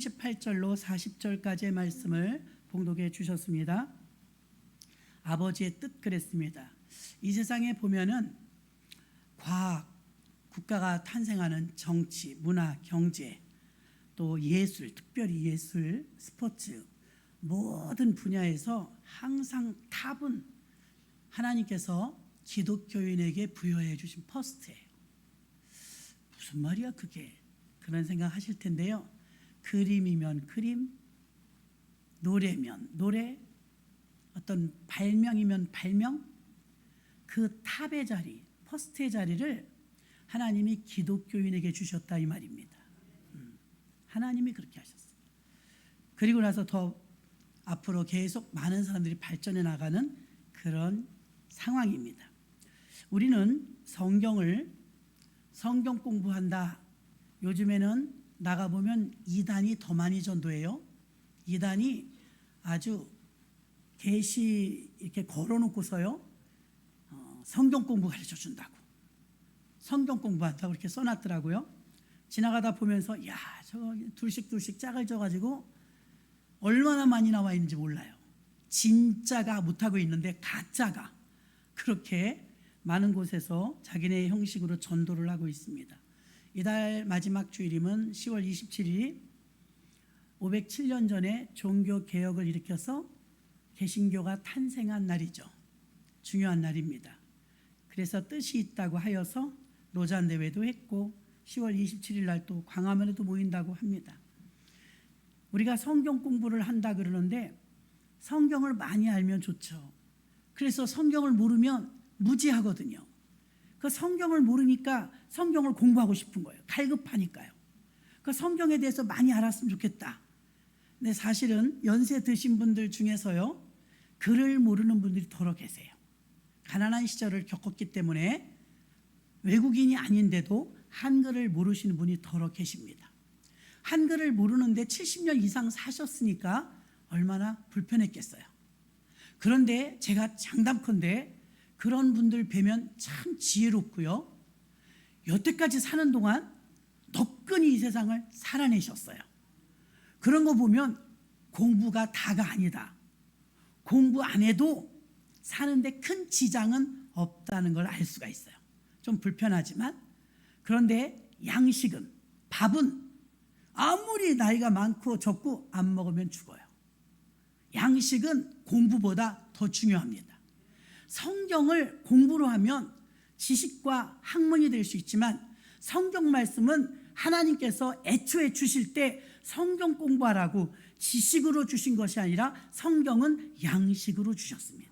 38절로 40절까지의 말씀을 봉독해 주셨습니다. 아버지의 뜻 그랬습니다. 이 세상에 보면은 과학, 국가가 탄생하는 정치, 문화, 경제, 또 예술, 특별히 예술, 스포츠 모든 분야에서 항상 탑은 하나님께서 기독교인에게 부여해 주신 퍼스트예요. 무슨 말이야 그게? 그런 생각 하실 텐데요. 그림이면 그림, 노래면 노래, 어떤 발명이면 발명, 그 탑의 자리, 퍼스트의 자리를 하나님이 기독교인에게 주셨다 이 말입니다. 하나님이 그렇게 하셨어요. 그리고 나서 더 앞으로 계속 많은 사람들이 발전해 나가는 그런 상황입니다. 우리는 성경 공부한다. 요즘에는 나가보면 이단이 더 많이 전도해요. 이단이 아주 계시 이렇게 걸어놓고서요, 성경 공부 가르쳐 준다고, 성경 공부한다고 이렇게 써놨더라고요. 지나가다 보면서 야, 저거 둘씩 짝을 져가지고 얼마나 많이 나와 있는지 몰라요. 진짜가 못하고 있는데 가짜가 그렇게 많은 곳에서 자기네 형식으로 전도를 하고 있습니다. 이달 마지막 주일이면 10월 27일이 507년 전에 종교개혁을 일으켜서 개신교가 탄생한 날이죠. 중요한 날입니다. 그래서 뜻이 있다고 하여서 로잔 대회도 했고 10월 27일 날 또 광화문에도 모인다고 합니다. 우리가 성경 공부를 한다 그러는데 성경을 많이 알면 좋죠. 그래서 성경을 모르면 무지하거든요. 그 성경을 모르니까 성경을 공부하고 싶은 거예요. 갈급하니까요. 그 성경에 대해서 많이 알았으면 좋겠다. 근데 사실은 연세 드신 분들 중에서요, 글을 모르는 분들이 더러 계세요. 가난한 시절을 겪었기 때문에 외국인이 아닌데도 한글을 모르시는 분이 더러 계십니다. 한글을 모르는데 70년 이상 사셨으니까 얼마나 불편했겠어요. 그런데 제가 장담컨대 그런 분들 뵈면 참 지혜롭고요, 여태까지 사는 동안 너끈히 이 세상을 살아내셨어요. 그런 거 보면 공부가 다가 아니다. 공부 안 해도 사는데 큰 지장은 없다는 걸 알 수가 있어요. 좀 불편하지만, 그런데 양식은, 밥은 아무리 나이가 많고 적고 안 먹으면 죽어요. 양식은 공부보다 더 중요합니다. 성경을 공부로 하면 지식과 학문이 될 수 있지만 성경 말씀은 하나님께서 애초에 주실 때 성경 공부하라고 지식으로 주신 것이 아니라 성경은 양식으로 주셨습니다.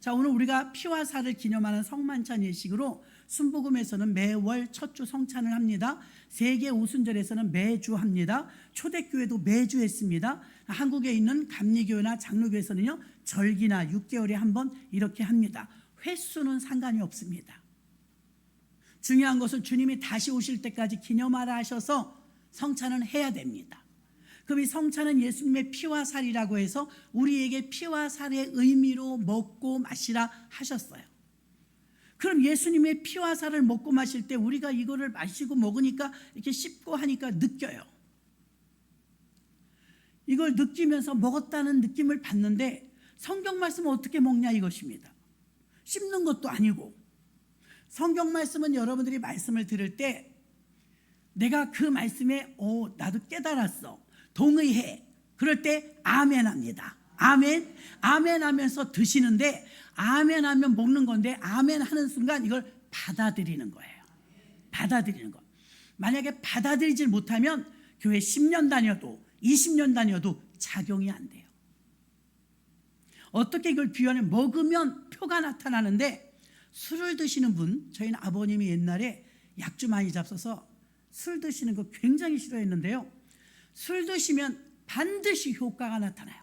자, 오늘 우리가 피와 살을 기념하는 성만찬 예식으로 순복음에서는 매월 첫 주 성찬을 합니다. 세계 오순절에서는 매주 합니다. 초대교회도 매주 했습니다. 한국에 있는 감리교회나 장로교회에서는요, 절기나 6개월에 한 번 이렇게 합니다. 횟수는 상관이 없습니다. 중요한 것은 주님이 다시 오실 때까지 기념하라 하셔서 성찬은 해야 됩니다. 그럼 이 성찬은 예수님의 피와 살이라고 해서 우리에게 피와 살의 의미로 먹고 마시라 하셨어요. 그럼 예수님의 피와 살을 먹고 마실 때 우리가 이거를 마시고 먹으니까 이렇게 씹고 하니까 느껴요. 이걸 느끼면서 먹었다는 느낌을 받는데 성경 말씀은 어떻게 먹냐 이것입니다. 씹는 것도 아니고, 성경 말씀은 여러분들이 말씀을 들을 때 내가 그 말씀에 나도 깨달았어, 동의해, 그럴 때 아멘 합니다. 아멘, 아멘 하면서 드시는데, 아멘 하면 먹는 건데 아멘 하는 순간 이걸 받아들이는 거예요. 받아들이는 거. 만약에 받아들이질 못하면 교회 10년 다녀도 20년 다녀도 작용이 안 돼요. 어떻게 이걸 비유하면, 먹으면 표가 나타나는데, 술을 드시는 분, 저희는 아버님이 옛날에 약주 많이 잡숴서 술 드시는 거 굉장히 싫어했는데요, 술 드시면 반드시 효과가 나타나요.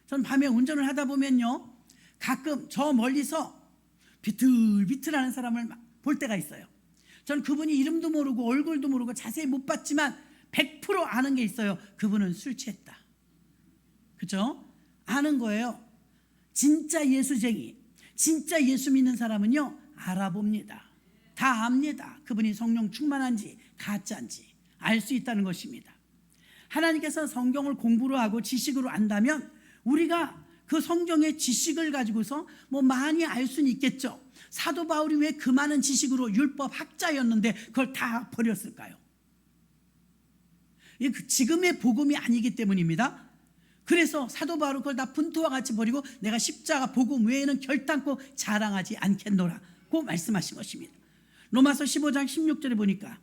전 밤에 운전을 하다 보면요, 가끔 저 멀리서 비틀비틀하는 사람을 볼 때가 있어요. 전 그분이 이름도 모르고 얼굴도 모르고 자세히 못 봤지만 100% 아는 게 있어요. 그분은 술 취했다. 그죠? 아는 거예요. 진짜 예수쟁이, 진짜 예수 믿는 사람은요, 알아봅니다. 다 압니다. 그분이 성령 충만한지 가짜인지 알 수 있다는 것입니다. 하나님께서 성경을 공부로 하고 지식으로 안다면 우리가 그 성경의 지식을 가지고서 뭐 많이 알 수는 있겠죠. 사도 바울이 왜 그 많은 지식으로 율법 학자였는데 그걸 다 버렸을까요? 지금의 복음이 아니기 때문입니다. 그래서 사도 바울은 그걸 다 분토와 같이 버리고 내가 십자가 복음 외에는 결단코 자랑하지 않겠노라고 말씀하신 것입니다. 로마서 15장 16절에 보니까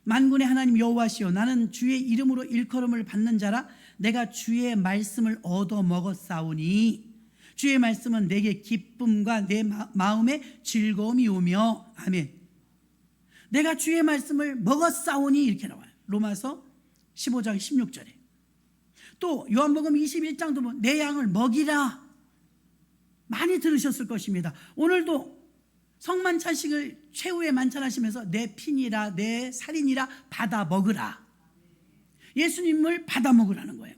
만군의 하나님 여호와시여 나는 주의 이름으로 일컬음을 받는 자라 내가 주의 말씀을 얻어 먹었사오니 주의 말씀은 내게 기쁨과 내 마음에 즐거움이 오며 아멘. 내가 주의 말씀을 먹었사오니 이렇게 나와요. 로마서 15장 16절에. 또 요한복음 21장도 보면 내 양을 먹이라. 많이 들으셨을 것입니다. 오늘도 성만찬식을 최후에 만찬하시면서 내 피니라 내 살이니라 받아 먹으라. 예수님을 받아 먹으라는 거예요.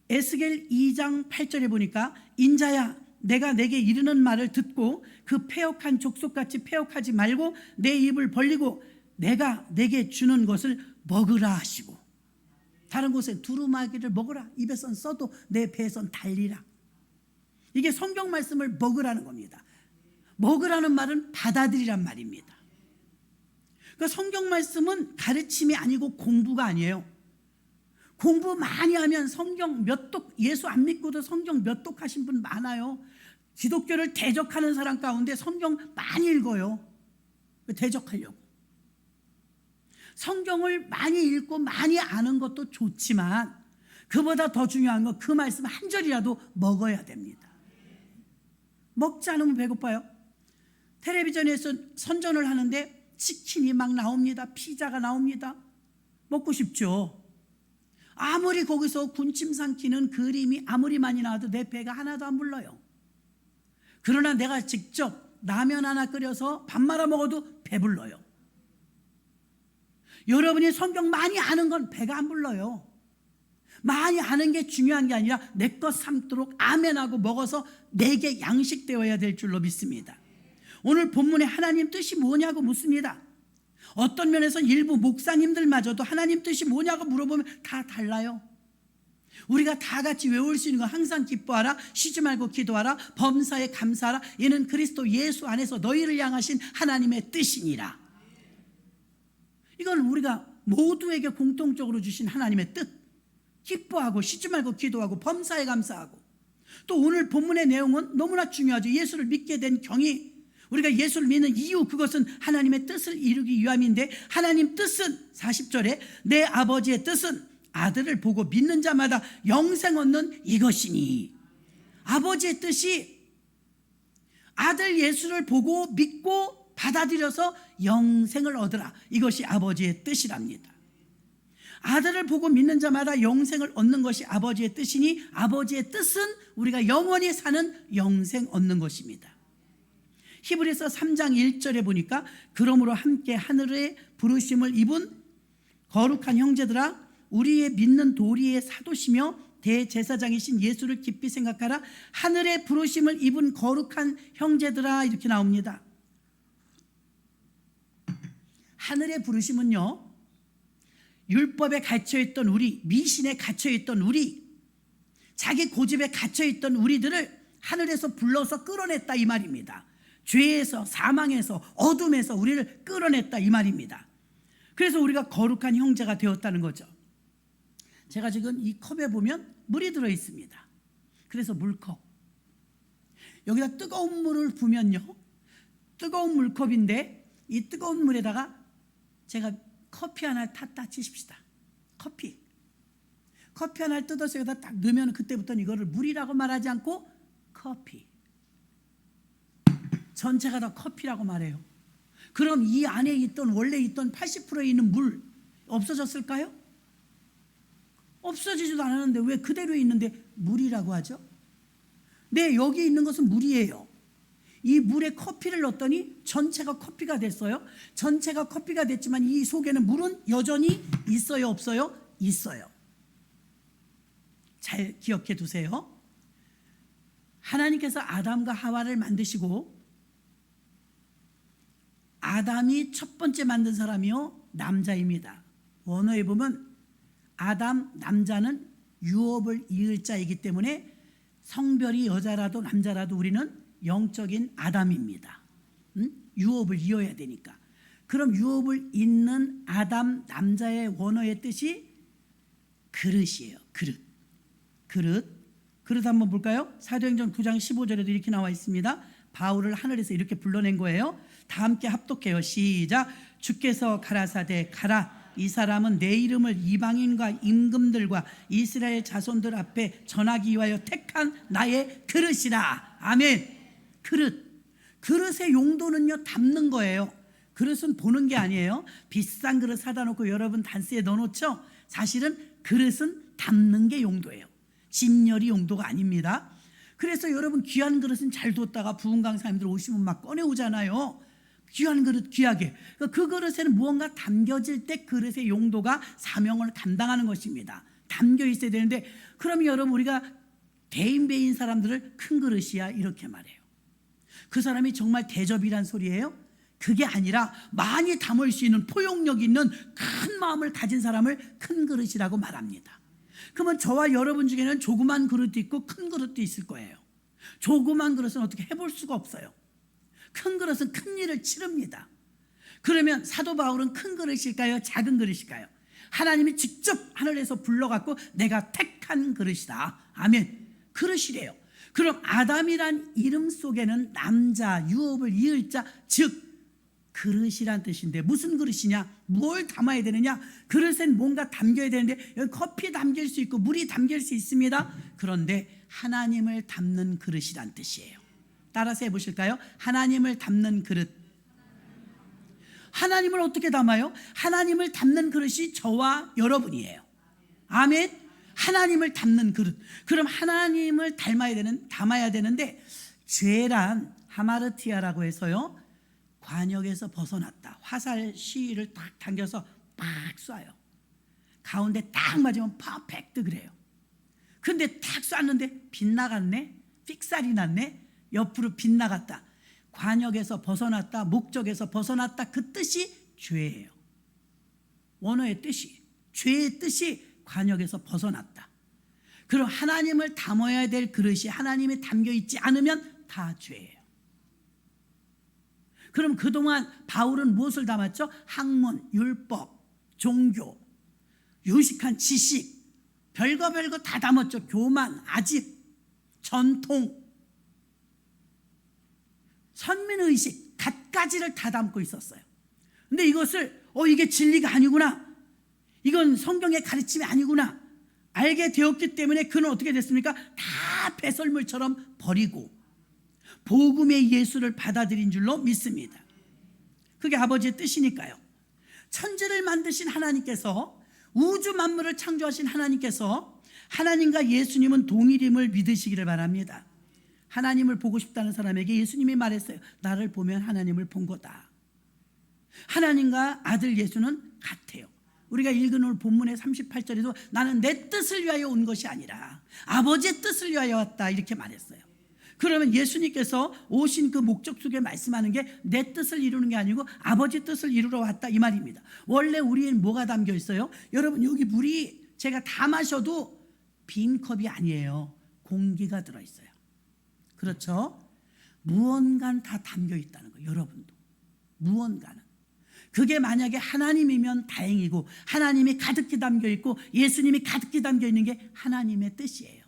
에스겔 2장 8절에 보니까 인자야 내가 내게 이르는 말을 듣고 그 패역한 족속같이 패역하지 말고 내 입을 벌리고 내가 내게 주는 것을 먹으라 하시고, 다른 곳에 두루마기를 먹으라. 입에선 써도 내 배에선 달리라. 이게 성경 말씀을 먹으라는 겁니다. 먹으라는 말은 받아들이란 말입니다. 그러니까 성경 말씀은 가르침이 아니고 공부가 아니에요. 공부 많이 하면 성경 몇 독, 예수 안 믿고도 성경 몇 독 하신 분 많아요. 기독교를 대적하는 사람 가운데 성경 많이 읽어요. 대적하려고. 성경을 많이 읽고 많이 아는 것도 좋지만 그보다 더 중요한 건 그 말씀 한 절이라도 먹어야 됩니다. 먹지 않으면 배고파요. 텔레비전에서 선전을 하는데 치킨이 막 나옵니다. 피자가 나옵니다. 먹고 싶죠. 아무리 거기서 군침 삼키는 그림이 아무리 많이 나와도 내 배가 하나도 안 불러요. 그러나 내가 직접 라면 하나 끓여서 밥 말아 먹어도 배불러요. 여러분이 성경 많이 아는 건 배가 안 불러요. 많이 아는 게 중요한 게 아니라 내 것 삼도록 아멘하고 먹어서 내게 양식되어야 될 줄로 믿습니다. 오늘 본문에 하나님 뜻이 뭐냐고 묻습니다. 어떤 면에서는 일부 목사님들마저도 하나님 뜻이 뭐냐고 물어보면 다 달라요. 우리가 다 같이 외울 수 있는 건 항상 기뻐하라, 쉬지 말고 기도하라, 범사에 감사하라, 이는 그리스도 예수 안에서 너희를 향하신 하나님의 뜻이니라. 이건 우리가 모두에게 공통적으로 주신 하나님의 뜻. 기뻐하고 쉬지 말고 기도하고 범사에 감사하고. 또 오늘 본문의 내용은 너무나 중요하죠. 예수를 믿게 된 경위, 우리가 예수를 믿는 이유, 그것은 하나님의 뜻을 이루기 위함인데, 하나님 뜻은 40절에 내 아버지의 뜻은 아들을 보고 믿는 자마다 영생 얻는 이것이니. 아버지의 뜻이 아들 예수를 보고 믿고 받아들여서 영생을 얻으라. 이것이 아버지의 뜻이랍니다. 아들을 보고 믿는 자마다 영생을 얻는 것이 아버지의 뜻이니, 아버지의 뜻은 우리가 영원히 사는 영생 얻는 것입니다. 히브리서 3장 1절에 보니까 그러므로 함께 하늘의 부르심을 입은 거룩한 형제들아, 우리의 믿는 도리의 사도시며 대제사장이신 예수를 깊이 생각하라. 하늘의 부르심을 입은 거룩한 형제들아, 이렇게 나옵니다. 하늘의 부르심은요, 율법에 갇혀있던 우리, 미신에 갇혀있던 우리, 자기 고집에 갇혀있던 우리들을 하늘에서 불러서 끌어냈다 이 말입니다. 죄에서, 사망에서, 어둠에서 우리를 끌어냈다 이 말입니다. 그래서 우리가 거룩한 형제가 되었다는 거죠. 제가 지금 이 컵에 보면 물이 들어있습니다. 그래서 물컵. 여기다 뜨거운 물을 부면요, 뜨거운 물컵인데 이 뜨거운 물에다가 제가 커피 하나 탔다 치십시다. 커피 하나를 뜯어서 여기다 딱 넣으면 그때부터는 이거를 물이라고 말하지 않고 커피, 전체가 다 커피라고 말해요. 그럼 이 안에 있던, 원래 있던 80%에 있는 물 없어졌을까요? 없어지지도 않았는데 왜 그대로 있는데 물이라고 하죠? 네, 여기 있는 것은 물이에요. 이 물에 커피를 넣었더니 전체가 커피가 됐어요. 전체가 커피가 됐지만 이 속에는 물은 여전히 있어요, 없어요? 있어요. 잘 기억해 두세요. 하나님께서 아담과 하와를 만드시고, 아담이 첫 번째 만든 사람이요, 남자입니다. 원어에 보면 아담 남자는 유업을 이을 자이기 때문에 성별이 여자라도 남자라도 우리는 영적인 아담입니다. 유업을 이어야 되니까. 그럼 유업을 잇는 아담 남자의 원어의 뜻이 그릇이에요. 그릇 한번 볼까요? 사도행전 9장 15절에도 이렇게 나와 있습니다. 바울을 하늘에서 이렇게 불러낸 거예요. 다 함께 합독해요. 시작. 주께서 가라사대 가라. 이 사람은 내 이름을 이방인과 임금들과 이스라엘 자손들 앞에 전하기 위하여 택한 나의 그릇이라. 아멘. 그릇의 용도는요, 담는 거예요. 그릇은 보는 게 아니에요. 비싼 그릇 사다 놓고 여러분 단스에 넣어놓죠. 사실은 그릇은 담는 게 용도예요. 짐열이 용도가 아닙니다. 그래서 여러분 귀한 그릇은 잘 뒀다가 부흥 강사님들 오시면 막 꺼내오잖아요. 귀한 그릇 귀하게. 그 그릇에는 무언가 담겨질 때 그릇의 용도가 사명을 감당하는 것입니다. 담겨 있어야 되는데, 그럼 여러분 우리가 대인배인 사람들을 큰 그릇이야 이렇게 말해요. 그 사람이 정말 대접이란 소리예요? 그게 아니라 많이 담을 수 있는 포용력 있는 큰 마음을 가진 사람을 큰 그릇이라고 말합니다. 그러면 저와 여러분 중에는 조그만 그릇도 있고 큰 그릇도 있을 거예요. 조그만 그릇은 어떻게 해볼 수가 없어요. 큰 그릇은 큰 일을 치릅니다. 그러면 사도 바울은 큰 그릇일까요? 작은 그릇일까요? 하나님이 직접 하늘에서 불러갖고 내가 택한 그릇이다. 아멘. 그릇이래요. 그럼 아담이란 이름 속에는 남자, 유업을 이을 자, 즉 그릇이란 뜻인데 무슨 그릇이냐? 뭘 담아야 되느냐? 그릇엔 뭔가 담겨야 되는데 여기 커피 담길 수 있고 물이 담길 수 있습니다. 그런데 하나님을 담는 그릇이란 뜻이에요. 따라서 해보실까요? 하나님을 담는 그릇. 하나님을 어떻게 담아요? 하나님을 담는 그릇이 저와 여러분이에요. 아멘. 하나님을 담는 그릇. 그럼 하나님을 담아야 되는데 죄란 하마르티아라고 해서요, 관역에서 벗어났다. 화살 시위를 딱 당겨서 팍 쏴요. 가운데 딱 맞으면 퍼펙트 그래요. 근데 딱 쐈는데 빗나갔네. 삑살이 났네. 옆으로 빗나갔다. 관역에서 벗어났다. 목적에서 벗어났다. 그 뜻이 죄예요. 원어의 뜻이, 죄의 뜻이 관역에서 벗어났다. 그럼 하나님을 담아야 될 그릇이 하나님이 담겨 있지 않으면 다 죄예요. 그럼 그동안 바울은 무엇을 담았죠? 학문, 율법, 종교, 유식한 지식, 별거 다 담았죠. 교만, 아집, 전통, 선민의식, 갖가지를 다 담고 있었어요. 근데 이것을 이게 진리가 아니구나, 이건 성경의 가르침이 아니구나 알게 되었기 때문에 그는 어떻게 됐습니까? 다 배설물처럼 버리고 복음의 예수를 받아들인 줄로 믿습니다. 그게 아버지의 뜻이니까요. 천지를 만드신 하나님께서, 우주 만물을 창조하신 하나님께서 하나님과 예수님은 동일임을 믿으시기를 바랍니다. 하나님을 보고 싶다는 사람에게 예수님이 말했어요. 나를 보면 하나님을 본 거다. 하나님과 아들 예수는 같아요. 우리가 읽은 오늘 본문의 38절에도 나는 내 뜻을 위하여 온 것이 아니라 아버지의 뜻을 위하여 왔다 이렇게 말했어요. 그러면 예수님께서 오신 그 목적 속에 말씀하는 게 내 뜻을 이루는 게 아니고 아버지 뜻을 이루러 왔다 이 말입니다. 원래 우리에는 뭐가 담겨 있어요? 여러분 여기 물이 제가 다 마셔도 빈 컵이 아니에요. 공기가 들어있어요. 그렇죠? 무언가는 다 담겨 있다는 거예요. 여러분도 무언가는. 그게 만약에 하나님이면 다행이고 하나님이 가득히 담겨 있고 예수님이 가득히 담겨 있는 게 하나님의 뜻이에요.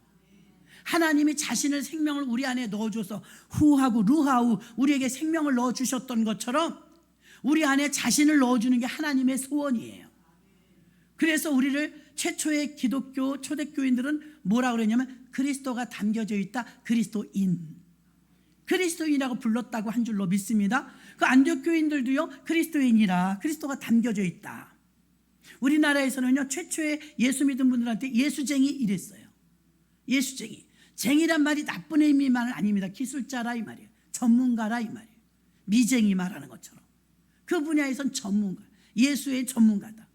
하나님이 자신의 생명을 우리 안에 넣어줘서 후하고 루하우 우리에게 생명을 넣어주셨던 것처럼 우리 안에 자신을 넣어주는 게 하나님의 소원이에요. 그래서 우리를 최초의 기독교 초대교인들은 뭐라고 그랬냐면 그리스도가 담겨져 있다. 그리스도인이라고 불렀다고 한 줄로 믿습니다. 그 안디옥교인들도요 그리스도인이라, 그리스도가 담겨져 있다. 우리나라에서는요 최초의 예수 믿은 분들한테 예수쟁이 이랬어요. 예수쟁이. 쟁이란 말이 나쁜 의미만은 아닙니다. 기술자라 이 말이에요. 전문가라 이 말이에요. 미쟁이 말하는 것처럼 그 분야에선 전문가, 예수의 전문가다.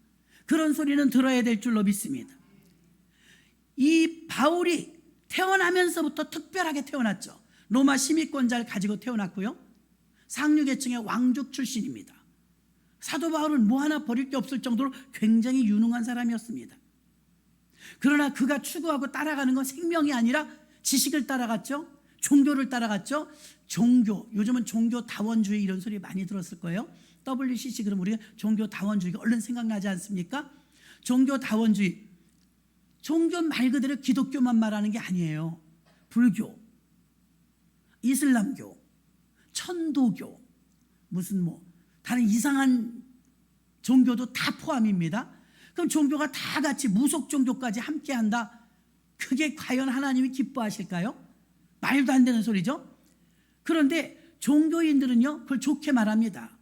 그런 소리는 들어야 될 줄로 믿습니다. 이 바울이 태어나면서부터 특별하게 태어났죠. 로마 시민권자를 가지고 태어났고요. 상류계층의 왕족 출신입니다. 사도 바울은 뭐 하나 버릴 게 없을 정도로 굉장히 유능한 사람이었습니다. 그러나 그가 추구하고 따라가는 건 생명이 아니라 지식을 따라갔죠. 종교를 따라갔죠. 종교, 요즘은 종교다원주의 이런 소리 많이 들었을 거예요. WCC 그러면 우리가 종교다원주의가 얼른 생각나지 않습니까? 종교다원주의, 종교 말 그대로 기독교만 말하는 게 아니에요. 불교, 이슬람교, 천도교, 무슨 뭐 다른 이상한 종교도 다 포함입니다. 그럼 종교가 다 같이 무속 종교까지 함께한다. 그게 과연 하나님이 기뻐하실까요? 말도 안 되는 소리죠. 그런데 종교인들은요 그걸 좋게 말합니다.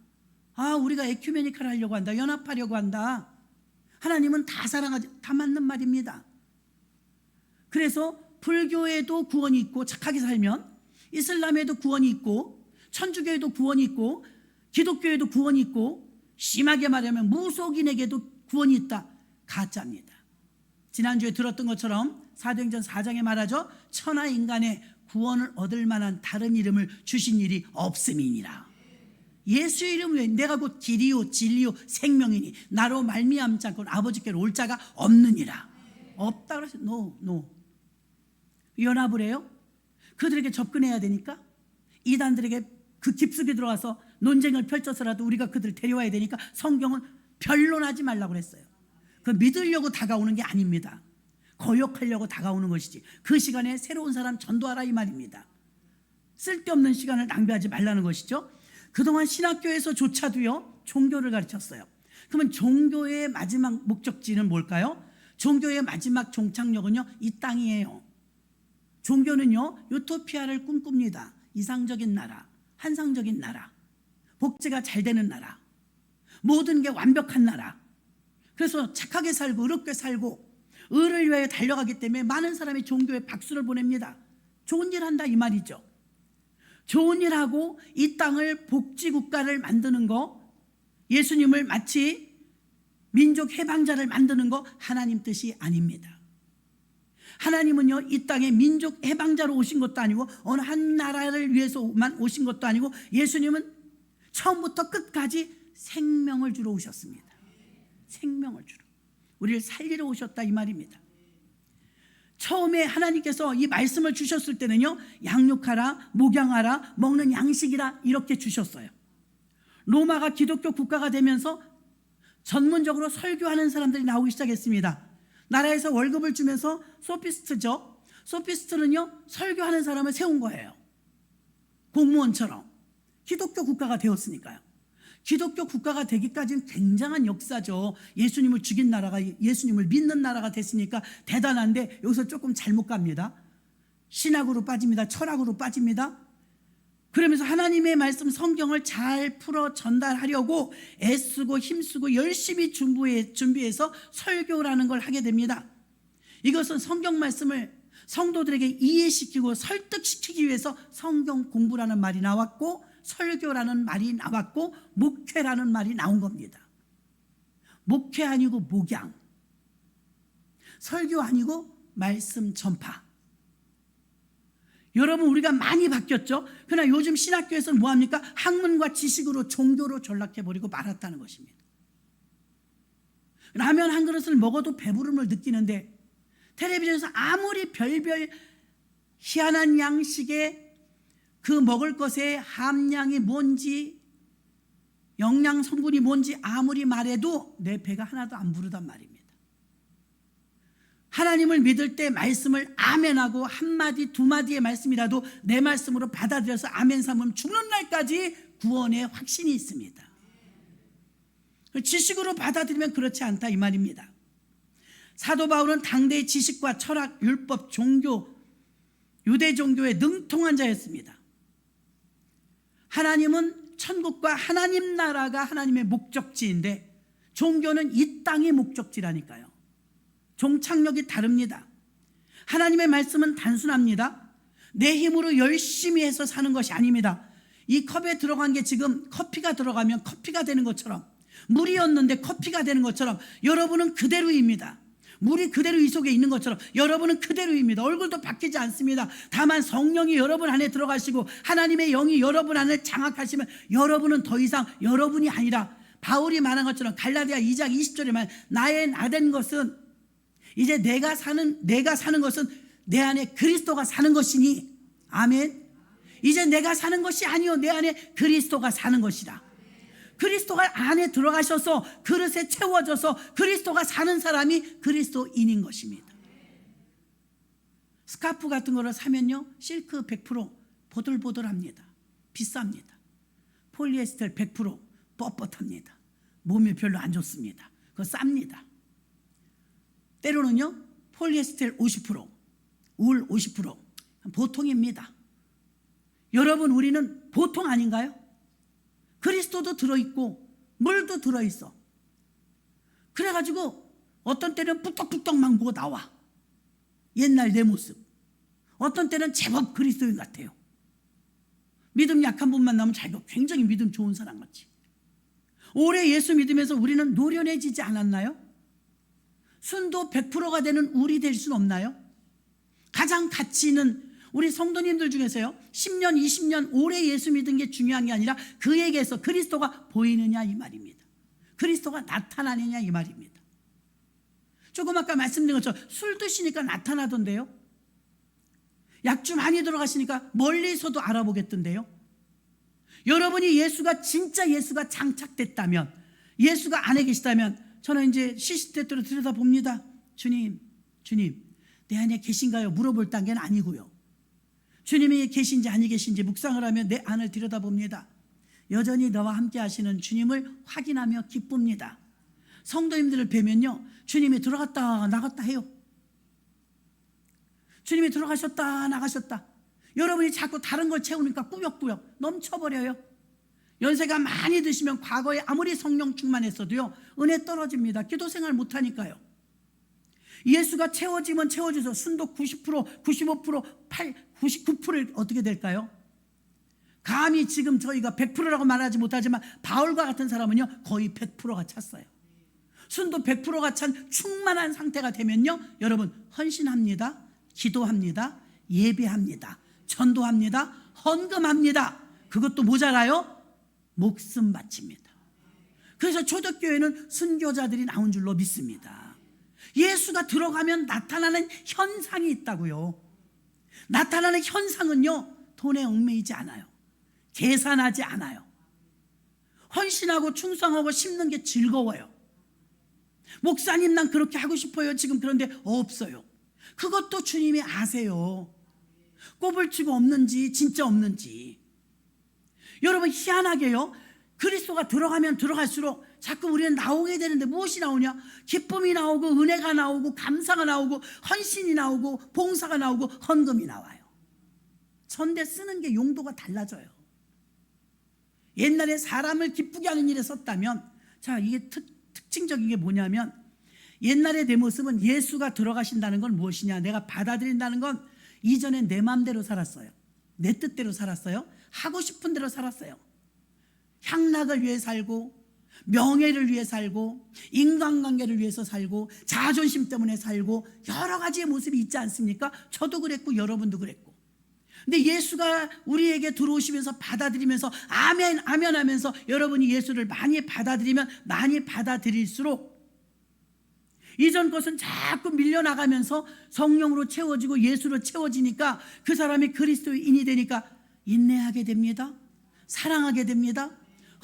아, 우리가 에큐메니칼 하려고 한다, 연합하려고 한다. 하나님은 다 사랑하지. 다 맞는 말입니다. 그래서 불교에도 구원이 있고 착하게 살면, 이슬람에도 구원이 있고, 천주교에도 구원이 있고, 기독교에도 구원이 있고, 심하게 말하면 무속인에게도 구원이 있다. 가짜입니다. 지난주에 들었던 것처럼 사도행전 4장에 말하죠. 천하 인간의 구원을 얻을 만한 다른 이름을 주신 일이 없음이니라. 예수 이름 외에 내가 곧 길이요 진리요 생명이니 나로 말미암지 않고는 아버지께로 올 자가 없느니라. 없다 그러세요. No. 연합을 해요. 그들에게 접근해야 되니까, 이단들에게 그 깊숙이 들어가서 논쟁을 펼쳐서라도 우리가 그들을 데려와야 되니까 성경은 변론하지 말라고 그랬어요. 그 믿으려고 다가오는 게 아닙니다. 거역하려고 다가오는 것이지. 그 시간에 새로운 사람 전도하라 이 말입니다. 쓸데없는 시간을 낭비하지 말라는 것이죠. 그동안 신학교에서조차도요 종교를 가르쳤어요. 그러면 종교의 마지막 목적지는 뭘까요? 종교의 마지막 종착역은요 이 땅이에요. 종교는요 유토피아를 꿈꿉니다. 이상적인 나라, 환상적인 나라, 복지가 잘 되는 나라, 모든 게 완벽한 나라. 그래서 착하게 살고 의롭게 살고 의를 위하여 달려가기 때문에 많은 사람이 종교에 박수를 보냅니다. 좋은 일 한다 이 말이죠. 좋은 일하고 이 땅을 복지국가를 만드는 거, 예수님을 마치 민족 해방자를 만드는 거 하나님 뜻이 아닙니다. 하나님은요 이 땅에 민족 해방자로 오신 것도 아니고 어느 한 나라를 위해서만 오신 것도 아니고, 예수님은 처음부터 끝까지 생명을 주러 오셨습니다. 생명을 주러, 우리를 살리러 오셨다 이 말입니다. 처음에 하나님께서 이 말씀을 주셨을 때는요 양육하라, 목양하라, 먹는 양식이라 이렇게 주셨어요. 로마가 기독교 국가가 되면서 전문적으로 설교하는 사람들이 나오기 시작했습니다. 나라에서 월급을 주면서 소피스트죠. 소피스트는요 설교하는 사람을 세운 거예요. 공무원처럼. 기독교 국가가 되었으니까요. 기독교 국가가 되기까지는 굉장한 역사죠. 예수님을 죽인 나라가 예수님을 믿는 나라가 됐으니까 대단한데, 여기서 조금 잘못 갑니다. 신학으로 빠집니다. 철학으로 빠집니다. 그러면서 하나님의 말씀 성경을 잘 풀어 전달하려고 애쓰고 힘쓰고 열심히 준비해서 설교라는 걸 하게 됩니다. 이것은 성경 말씀을 성도들에게 이해시키고 설득시키기 위해서 성경 공부라는 말이 나왔고, 설교라는 말이 나왔고, 목회라는 말이 나온 겁니다. 목회 아니고 목양, 설교 아니고 말씀 전파. 여러분, 우리가 많이 바뀌었죠. 그러나 요즘 신학교에서는 뭐합니까? 학문과 지식으로 종교로 전락해버리고 말았다는 것입니다. 라면 한 그릇을 먹어도 배부름을 느끼는데, 텔레비전에서 아무리 별별 희한한 양식의 그 먹을 것의 함량이 뭔지, 영양 성분이 뭔지 아무리 말해도 내 배가 하나도 안 부르단 말입니다. 하나님을 믿을 때 말씀을 아멘하고 한마디 두마디의 말씀이라도 내 말씀으로 받아들여서 아멘 삼으면 죽는 날까지 구원의 확신이 있습니다. 지식으로 받아들이면 그렇지 않다 이 말입니다. 사도 바울은 당대의 지식과 철학, 율법, 종교, 유대 종교에 능통한 자였습니다. 하나님은 천국과 하나님 나라가 하나님의 목적지인데, 종교는 이 땅의 목적지라니까요. 종착역이 다릅니다. 하나님의 말씀은 단순합니다. 내 힘으로 열심히 해서 사는 것이 아닙니다. 이 컵에 들어간 게 지금 커피가 들어가면 커피가 되는 것처럼, 물이었는데 커피가 되는 것처럼 여러분은 그대로입니다. 물이 그대로 이 속에 있는 것처럼 여러분은 그대로입니다. 얼굴도 바뀌지 않습니다. 다만 성령이 여러분 안에 들어가시고 하나님의 영이 여러분 안을 장악하시면 여러분은 더 이상 여러분이 아니라 바울이 말한 것처럼 갈라디아 2장 20절에 말 나의 나된 것은 이제 내가 사는 것은 내 안에 그리스도가 사는 것이니 아멘. 이제 내가 사는 것이 아니요 내 안에 그리스도가 사는 것이다. 그리스도가 안에 들어가셔서 그릇에 채워져서 그리스도가 사는 사람이 그리스도인인 것입니다. 스카프 같은 거를 사면요 실크 100% 보들보들합니다. 비쌉니다. 폴리에스테르 100% 뻣뻣합니다. 몸에 별로 안 좋습니다. 그거 쌉니다. 때로는요 폴리에스테르 50%, 울 50% 보통입니다. 여러분 우리는 보통 아닌가요? 그리스도도 들어있고 물도 들어있어. 그래가지고 어떤 때는 뚝뚝뚝뚝 막 뭐가 나와. 옛날 내 모습. 어떤 때는 제법 그리스도인 같아요. 믿음 약한 분만 나면 자기가 굉장히 믿음 좋은 사람 같이. 오래 예수 믿으면서 우리는 노련해지지 않았나요? 순도 100%가 되는 울이 될 수는 없나요? 가장 가치 있는 우리 성도님들 중에서요 10년 20년 오래 예수 믿은 게 중요한 게 아니라 그에게서 그리스도가 보이느냐 이 말입니다. 그리스도가 나타나느냐 이 말입니다. 조금 아까 말씀드린 것처럼 술 드시니까 나타나던데요. 약주 많이 들어가시니까 멀리서도 알아보겠던데요. 여러분이 진짜 예수가 장착됐다면, 예수가 안에 계시다면 저는 이제 시시때때로 들여다봅니다. 주님 내 안에 계신가요? 물어볼 단계는 아니고요. 주님이 계신지 아니 계신지 묵상을 하며 내 안을 들여다봅니다. 여전히 너와 함께 하시는 주님을 확인하며 기쁩니다. 성도님들을 뵈면요 주님이 들어갔다 나갔다 해요. 주님이 들어가셨다 나가셨다. 여러분이 자꾸 다른 걸 채우니까 꾸역꾸역 넘쳐버려요. 연세가 많이 드시면 과거에 아무리 성령 충만했어도요 은혜 떨어집니다. 기도 생활 못하니까요. 예수가 채워지면 채워져서 순도 90%, 95%, 99% 어떻게 될까요? 감히 지금 저희가 100%라고 말하지 못하지만 바울과 같은 사람은요 거의 100%가 찼어요. 순도 100%가 찬 충만한 상태가 되면요 여러분 헌신합니다. 기도합니다. 예배합니다. 전도합니다. 헌금합니다. 그것도 모자라요? 목숨 바칩니다. 그래서 초대교회는 순교자들이 나온 줄로 믿습니다. 예수가 들어가면 나타나는 현상이 있다고요. 나타나는 현상은요 돈에 얽매이지 않아요. 계산하지 않아요. 헌신하고 충성하고 심는 게 즐거워요. 목사님 난 그렇게 하고 싶어요 지금. 그런데 없어요. 그것도 주님이 아세요. 꼽을 치고 없는지 진짜 없는지. 여러분 희한하게요 그리스도가 들어가면 들어갈수록 자꾸 우리는 나오게 되는데 무엇이 나오냐? 기쁨이 나오고 은혜가 나오고 감사가 나오고 헌신이 나오고 봉사가 나오고 헌금이 나와요. 전대 쓰는 게 용도가 달라져요. 옛날에 사람을 기쁘게 하는 일에 썼다면 자 이게 특징적인 게 뭐냐면 옛날에 내 모습은 예수가 들어가신다는 건 무엇이냐? 내가 받아들인다는 건 이전엔 내 마음대로 살았어요. 내 뜻대로 살았어요. 하고 싶은 대로 살았어요. 향락을 위해 살고 명예를 위해 살고 인간관계를 위해서 살고 자존심 때문에 살고 여러 가지의 모습이 있지 않습니까? 저도 그랬고 여러분도 그랬고. 근데 예수가 우리에게 들어오시면서 받아들이면서 아멘 아멘 하면서 여러분이 예수를 많이 받아들이면 많이 받아들일수록 이전 것은 자꾸 밀려나가면서 성령으로 채워지고 예수로 채워지니까 그 사람이 그리스도인이 되니까 인내하게 됩니다. 사랑하게 됩니다.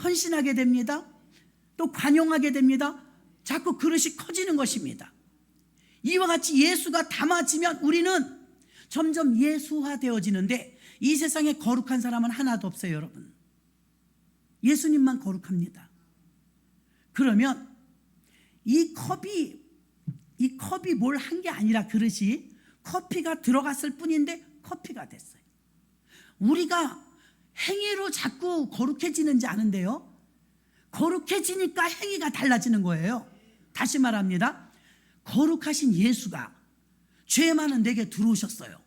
헌신하게 됩니다. 또 관용하게 됩니다. 자꾸 그릇이 커지는 것입니다. 이와 같이 예수가 담아지면 우리는 점점 예수화되어지는데 이 세상에 거룩한 사람은 하나도 없어요, 여러분. 예수님만 거룩합니다. 그러면 이 컵이 뭘 한 게 아니라 그릇이 커피가 들어갔을 뿐인데 커피가 됐어요. 우리가 행위로 자꾸 거룩해지는지 아는데요. 거룩해지니까 행위가 달라지는 거예요. 다시 말합니다. 거룩하신 예수가 죄 많은 내게 들어오셨어요.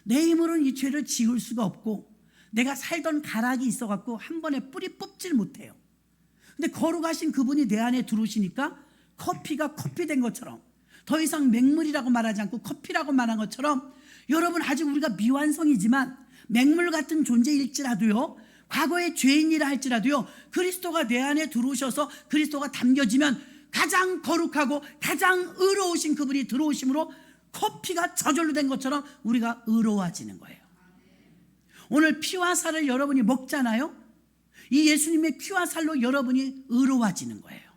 내 힘으로는 이 죄를 지울 수가 없고 내가 살던 가락이 있어갖고 한 번에 뿌리 뽑질 못해요. 근데 거룩하신 그분이 내 안에 들어오시니까 커피가 커피 된 것처럼 더 이상 맹물이라고 말하지 않고 커피라고 말한 것처럼 여러분 아직 우리가 미완성이지만 맹물 같은 존재일지라도요 과거의 죄인이라 할지라도요, 그리스도가 내 안에 들어오셔서 그리스도가 담겨지면 가장 거룩하고 가장 의로우신 그분이 들어오심으로 커피가 저절로 된 것처럼 우리가 의로워지는 거예요. 오늘 피와 살을 여러분이 먹잖아요. 이 예수님의 피와 살로 여러분이 의로워지는 거예요.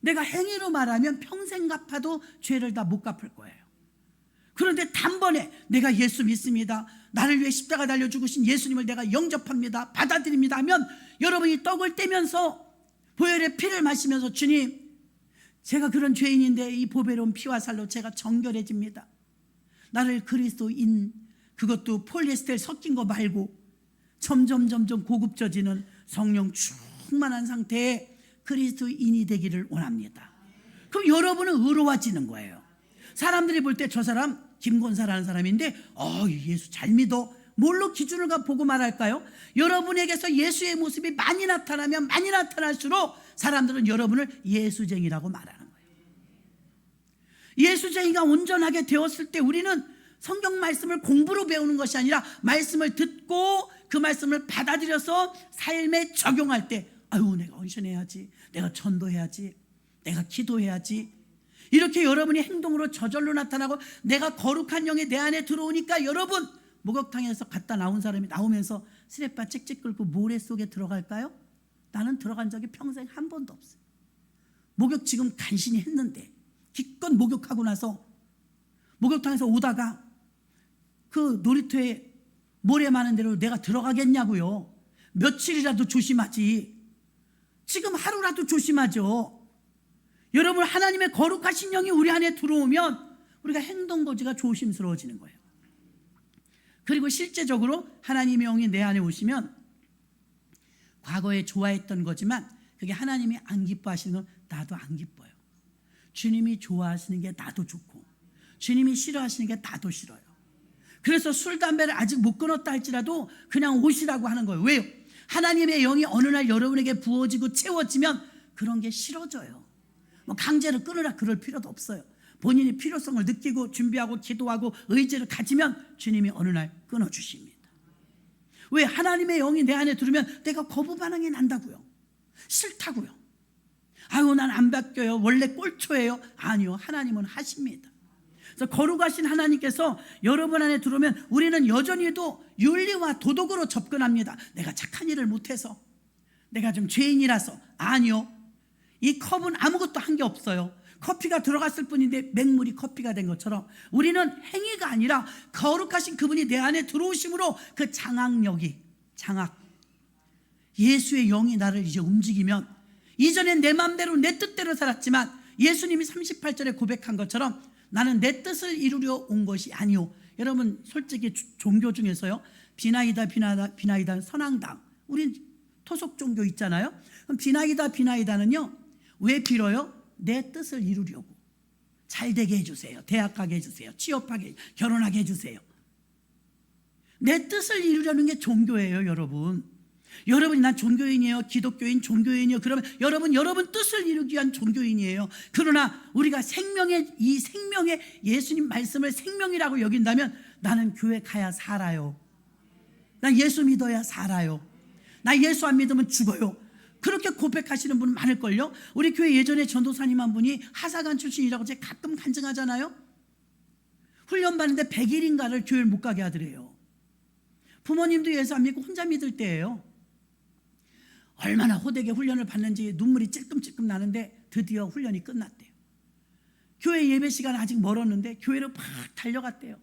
내가 행위로 말하면 평생 갚아도 죄를 다 못 갚을 거예요. 그런데 단번에 내가 예수 믿습니다, 나를 위해 십자가 달려 죽으신 예수님을 내가 영접합니다, 받아들입니다 하면 여러분이 떡을 떼면서 보혈의 피를 마시면서 주님, 제가 그런 죄인인데 이 보배로운 피와 살로 제가 정결해집니다. 나를 그리스도인, 그것도 폴리에스테르 섞인 거 말고 점점 고급져지는 성령 충만한 상태에 그리스도인이 되기를 원합니다. 그럼 여러분은 의로워지는 거예요. 사람들이 볼 때 저 사람 김권사라는 사람인데 예수 잘 믿어, 뭘로 기준을 보고 말할까요? 여러분에게서 예수의 모습이 많이 나타나면 많이 나타날수록 사람들은 여러분을 예수쟁이라고 말하는 거예요. 예수쟁이가 온전하게 되었을 때 우리는 성경 말씀을 공부로 배우는 것이 아니라 말씀을 듣고 그 말씀을 받아들여서 삶에 적용할 때 내가 헌신해야지, 내가 전도해야지, 내가 기도해야지, 이렇게 여러분이 행동으로 저절로 나타나고 내가 거룩한 영이 내 안에 들어오니까 여러분, 목욕탕에서 갔다 나온 사람이 나오면서 스레빠 찍찍 끓고 모래 속에 들어갈까요? 나는 들어간 적이 평생 한 번도 없어요. 목욕 지금 간신히 했는데 기껏 목욕하고 나서 목욕탕에서 오다가 그 놀이터에 모래 많은 데로 내가 들어가겠냐고요. 며칠이라도 조심하지, 지금 하루라도 조심하죠. 여러분, 하나님의 거룩하신 영이 우리 안에 들어오면 우리가 행동거지가 조심스러워지는 거예요. 그리고 실제적으로 하나님의 영이 내 안에 오시면 과거에 좋아했던 거지만 그게 하나님이 안 기뻐하시는 건 나도 안 기뻐요. 주님이 좋아하시는 게 나도 좋고 주님이 싫어하시는 게 나도 싫어요. 그래서 술, 담배를 아직 못 끊었다 할지라도 그냥 오시라고 하는 거예요. 왜요? 하나님의 영이 어느 날 여러분에게 부어지고 채워지면 그런 게 싫어져요. 강제로 끊으라 그럴 필요도 없어요. 본인이 필요성을 느끼고 준비하고 기도하고 의지를 가지면 주님이 어느 날 끊어주십니다. 왜? 하나님의 영이 내 안에 들으면 내가 거부 반응이 난다고요. 싫다고요. 난 안 바뀌어요, 원래 꼴초예요. 아니요, 하나님은 하십니다. 그래서 거룩하신 하나님께서 여러분 안에 들어오면 우리는 여전히도 윤리와 도덕으로 접근합니다. 내가 착한 일을 못해서, 내가 좀 죄인이라서. 아니요, 이 컵은 아무것도 한 게 없어요. 커피가 들어갔을 뿐인데 맹물이 커피가 된 것처럼 우리는 행위가 아니라 거룩하신 그분이 내 안에 들어오심으로 그 장악, 예수의 영이 나를 이제 움직이면, 이전엔 내 맘대로 내 뜻대로 살았지만 예수님이 38절에 고백한 것처럼 나는 내 뜻을 이루려 온 것이 아니오. 여러분, 솔직히 종교 중에서요, 비나이다 선앙당, 우린 토속 종교 있잖아요. 그럼 비나이다는요 왜 빌어요? 내 뜻을 이루려고. 잘 되게 해주세요, 대학 가게 해주세요, 취업하게, 결혼하게 해주세요. 내 뜻을 이루려는 게 종교예요. 여러분이 난 종교인이에요, 기독교인, 종교인이에요, 그러면 여러분 뜻을 이루기 위한 종교인이에요. 그러나 우리가 이 생명의 예수님 말씀을 생명이라고 여긴다면 나는 교회 가야 살아요. 나 예수 믿어야 살아요. 나 예수 안 믿으면 죽어요. 그렇게 고백하시는 분 많을걸요. 우리 교회 예전에 전도사님 한 분이 하사관 출신이라고 제가 가끔 간증하잖아요. 훈련 받는데 100일인가를 교회를 못 가게 하더래요. 부모님도 예수 안 믿고 혼자 믿을 때예요. 얼마나 호되게 훈련을 받는지 눈물이 찔끔찔끔 나는데 드디어 훈련이 끝났대요. 교회 예배 시간 아직 멀었는데 교회로 막 달려갔대요.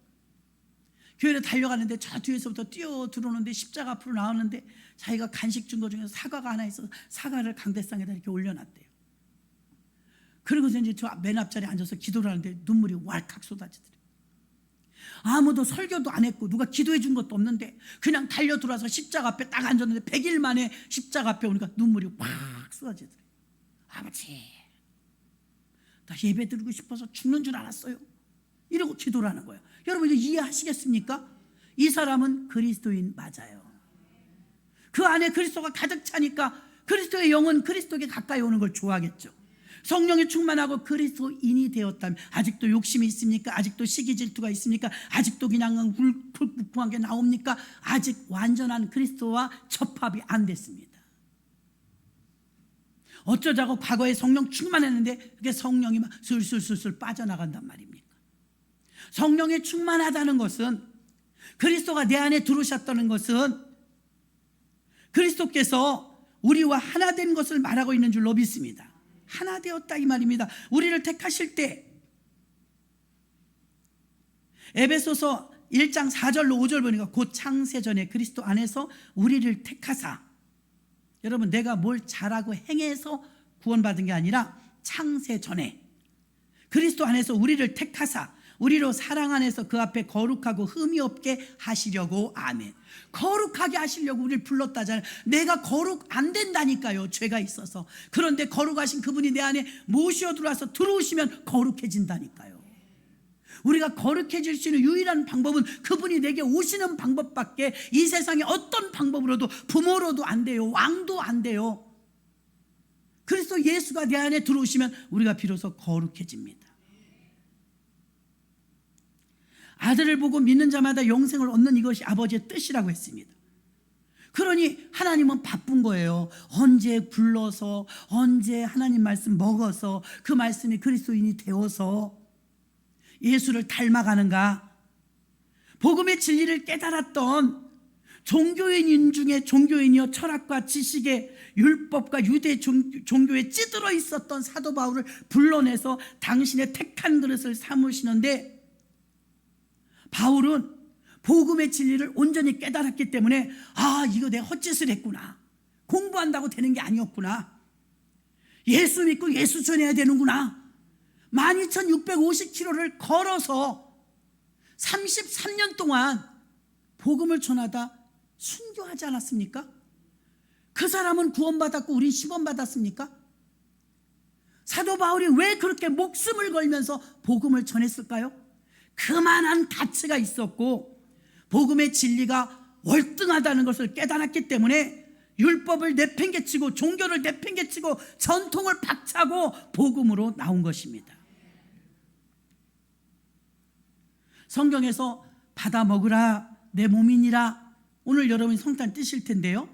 교회로 달려가는데 저 뒤에서부터 뛰어 들어오는데 십자가 앞으로 나오는데 자기가 간식 준 거 중에서 사과가 하나 있어서 사과를 강대상에다 이렇게 올려놨대요. 그리고서 이제 저 맨 앞자리에 앉아서 기도를 하는데 눈물이 왈칵 쏟아지더래요. 아무도 설교도 안 했고 누가 기도해 준 것도 없는데 그냥 달려 들어와서 십자가 앞에 딱 앉았는데 100일 만에 십자가 앞에 오니까 눈물이 확 쏟아지더래요. 아버지, 나 예배 드리고 싶어서 죽는 줄 알았어요, 이러고 기도를 하는 거예요. 여러분 이제 이해하시겠습니까? 이 사람은 그리스도인 맞아요. 그 안에 그리스도가 가득 차니까 그리스도의 영은 그리스도에게 가까이 오는 걸 좋아하겠죠. 성령에 충만하고 그리스도인이 되었다면 아직도 욕심이 있습니까? 아직도 시기 질투가 있습니까? 아직도 그냥 불풍한 게 나옵니까? 아직 완전한 그리스도와 접합이 안 됐습니다. 어쩌자고 과거에 성령 충만했는데 그게 성령이 막 술술술술 빠져나간단 말입니까? 성령에 충만하다는 것은, 그리스도가 내 안에 들어오셨다는 것은 그리스도께서 우리와 하나 된 것을 말하고 있는 줄로 믿습니다. 하나 되었다 이 말입니다. 우리를 택하실 때 에베소서 1장 4절로 5절 보니까 곧 창세전에 그리스도 안에서 우리를 택하사, 여러분 내가 뭘 잘하고 행해서 구원받은 게 아니라 창세전에 그리스도 안에서 우리를 택하사 우리로 사랑 안에서 그 앞에 거룩하고 흠이 없게 하시려고. 아멘. 거룩하게 하시려고 우리를 불렀다잖아요. 내가 거룩 안 된다니까요, 죄가 있어서. 그런데 거룩하신 그분이 내 안에 모시어 들어와서 들어오시면 거룩해진다니까요. 우리가 거룩해질 수 있는 유일한 방법은 그분이 내게 오시는 방법밖에 이 세상에 어떤 방법으로도, 부모로도 안 돼요. 왕도 안 돼요. 그리스도 예수가 내 안에 들어오시면 우리가 비로소 거룩해집니다. 아들을 보고 믿는 자마다 영생을 얻는 이것이 아버지의 뜻이라고 했습니다. 그러니 하나님은 바쁜 거예요. 언제 불러서, 언제 하나님 말씀 먹어서, 그 말씀이 그리스도인이 되어서 예수를 닮아가는가. 복음의 진리를 깨달았던 종교인인 중에 종교인이요, 철학과 지식의 율법과 유대 종교에 찌들어 있었던 사도 바울을 불러내서 당신의 택한 그릇을 삼으시는데, 바울은 복음의 진리를 온전히 깨달았기 때문에 이거 내가 헛짓을 했구나, 공부한다고 되는 게 아니었구나, 예수 믿고 예수 전해야 되는구나, 12,650km를 걸어서 33년 동안 복음을 전하다 순교하지 않았습니까? 그 사람은 구원받았고 우린 시험받았습니까? 사도 바울이 왜 그렇게 목숨을 걸면서 복음을 전했을까요? 그만한 가치가 있었고 복음의 진리가 월등하다는 것을 깨달았기 때문에 율법을 내팽개치고 종교를 내팽개치고 전통을 박차고 복음으로 나온 것입니다. 성경에서 받아 먹으라 내 몸이니라, 오늘 여러분이 성탄 뜨실 텐데요,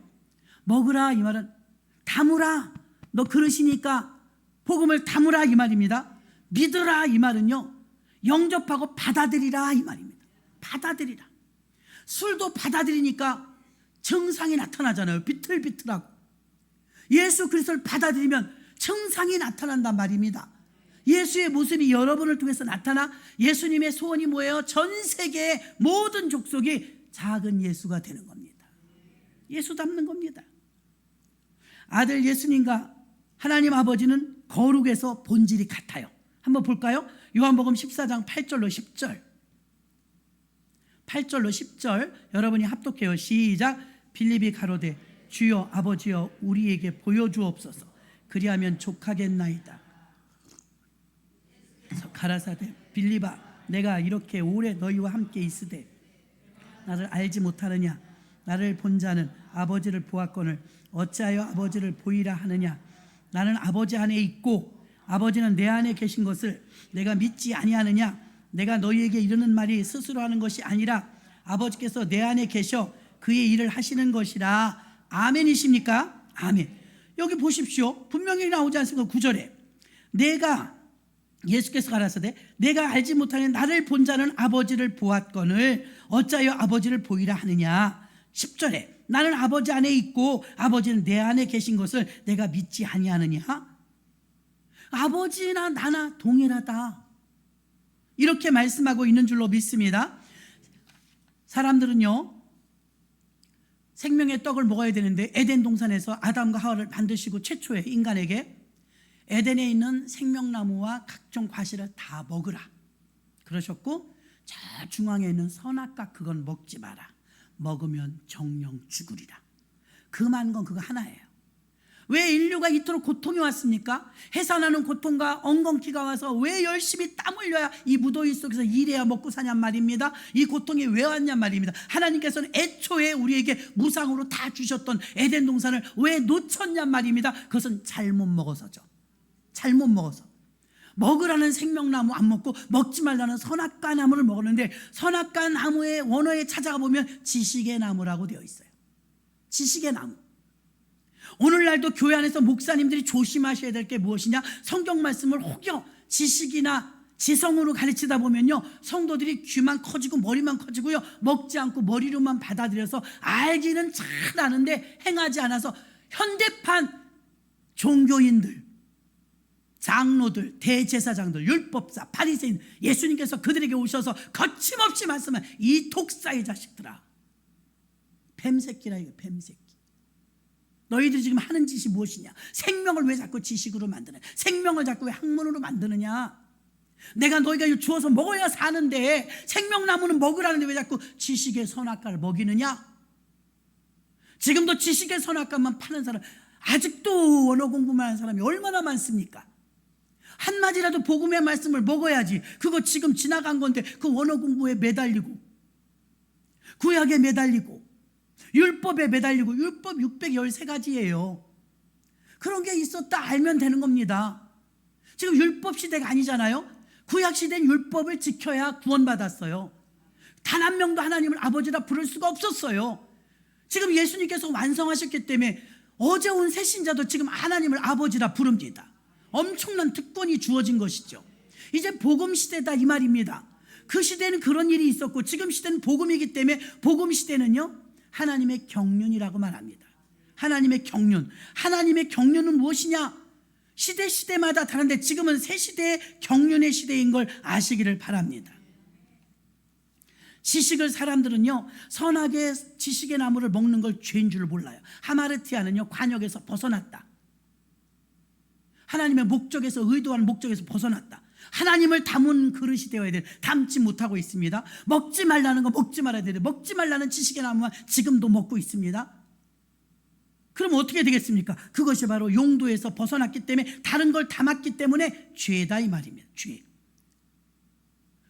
먹으라 이 말은 담으라, 너 그릇이니까 복음을 담으라 이 말입니다. 믿으라 이 말은요, 영접하고 받아들이라 이 말입니다. 받아들이라. 술도 받아들이니까 증상이 나타나잖아요. 비틀비틀하고. 예수 그리스도를 받아들이면 증상이 나타난단 말입니다. 예수의 모습이 여러분을 통해서 나타나 예수님의 소원이 뭐예요? 전 세계의 모든 족속이 작은 예수가 되는 겁니다. 예수 닮는 겁니다. 아들 예수님과 하나님 아버지는 거룩에서 본질이 같아요. 한번 볼까요? 요한복음 14장 8절로 10절. 8절로 10절 여러분이 합독해요. 시작. 빌립이 가로되 주여 아버지여 우리에게 보여주옵소서. 그리하면 족하겠나이다. 가라사대 빌립아 내가 이렇게 오래 너희와 함께 있으되 나를 알지 못하느냐? 나를 본 자는 아버지를 보았거늘 어찌하여 아버지를 보이라 하느냐? 나는 아버지 안에 있고 아버지는 내 안에 계신 것을 내가 믿지 아니하느냐? 내가 너희에게 이르는 말이 스스로 하는 것이 아니라 아버지께서 내 안에 계셔 그의 일을 하시는 것이라. 아멘이십니까? 아멘. 여기 보십시오. 분명히 나오지 않습니까? 9절에 내가, 예수께서 가라사대 내가 알지 못하는 나를 본 자는 아버지를 보았거늘 어찌하여 아버지를 보이라 하느냐? 10절에 나는 아버지 안에 있고 아버지는 내 안에 계신 것을 내가 믿지 아니하느냐? 아버지나 나나 동일하다, 이렇게 말씀하고 있는 줄로 믿습니다. 사람들은요, 생명의 떡을 먹어야 되는데 에덴 동산에서 아담과 하와를 만드시고 최초의 인간에게 에덴에 있는 생명나무와 각종 과실을 다 먹으라 그러셨고, 저 중앙에 있는 선악과 그건 먹지 마라, 먹으면 정령 죽으리라. 금한 건 그거 하나예요. 왜 인류가 이토록 고통이 왔습니까? 해산하는 고통과 엉겅퀴가 와서 왜 열심히 땀 흘려야 이 무더위 속에서 일해야 먹고 사냔 말입니다. 이 고통이 왜 왔냔 말입니다. 하나님께서는 애초에 우리에게 무상으로 다 주셨던 에덴 동산을 왜 놓쳤냔 말입니다. 그것은 잘못 먹어서죠. 잘못 먹어서. 먹으라는 생명나무 안 먹고 먹지 말라는 선악과 나무를 먹었는데, 선악과 나무의 원어에 찾아가 보면 지식의 나무라고 되어 있어요. 지식의 나무. 오늘날도 교회 안에서 목사님들이 조심하셔야 될 게 무엇이냐? 성경 말씀을 혹여 지식이나 지성으로 가르치다 보면요, 성도들이 귀만 커지고 머리만 커지고요, 먹지 않고 머리로만 받아들여서 알기는 잘 아는데 행하지 않아서 현대판 종교인들, 장로들, 대제사장들, 율법사, 바리새인, 예수님께서 그들에게 오셔서 거침없이 말씀한 이 독사의 자식들아, 뱀새끼라. 이거 뱀새끼. 너희들이 지금 하는 짓이 무엇이냐? 생명을 왜 자꾸 지식으로 만드느냐? 생명을 자꾸 왜 학문으로 만드느냐? 내가 너희가 주어서 먹어야 사는데 생명나무는 먹으라는데 왜 자꾸 지식의 선악과를 먹이느냐? 지금도 지식의 선악과만 파는 사람, 아직도 언어 공부만 하는 사람이 얼마나 많습니까? 한마디라도 복음의 말씀을 먹어야지. 그거 지금 지나간 건데 그 언어 공부에 매달리고, 구약에 매달리고, 율법에 매달리고. 율법 613가지예요. 그런 게 있었다 알면 되는 겁니다. 지금 율법 시대가 아니잖아요. 구약 시대는 율법을 지켜야 구원받았어요. 단 한 명도 하나님을 아버지라 부를 수가 없었어요. 지금 예수님께서 완성하셨기 때문에 어제 온 새신자도 지금 하나님을 아버지라 부릅니다. 엄청난 특권이 주어진 것이죠. 이제 복음 시대다 이 말입니다. 그 시대는 그런 일이 있었고, 지금 시대는 복음이기 때문에 복음 시대는요, 하나님의 경륜이라고 말합니다. 하나님의 경륜. 하나님의 경륜은 무엇이냐? 시대마다 다른데 지금은 새 시대의 경륜의 시대인 걸 아시기를 바랍니다. 지식을 사람들은요, 선악의 지식의 나무를 먹는 걸 죄인 줄 몰라요. 하마르티아는요, 관역에서 벗어났다. 하나님의 목적에서, 의도하는 목적에서 벗어났다. 하나님을 담은 그릇이 되어야 돼. 담지 못하고 있습니다. 먹지 말라는 거 먹지 말아야 돼. 먹지 말라는 지식의 나무만 지금도 먹고 있습니다. 그럼 어떻게 되겠습니까? 그것이 바로 용도에서 벗어났기 때문에, 다른 걸 담았기 때문에 죄다 이 말입니다. 죄.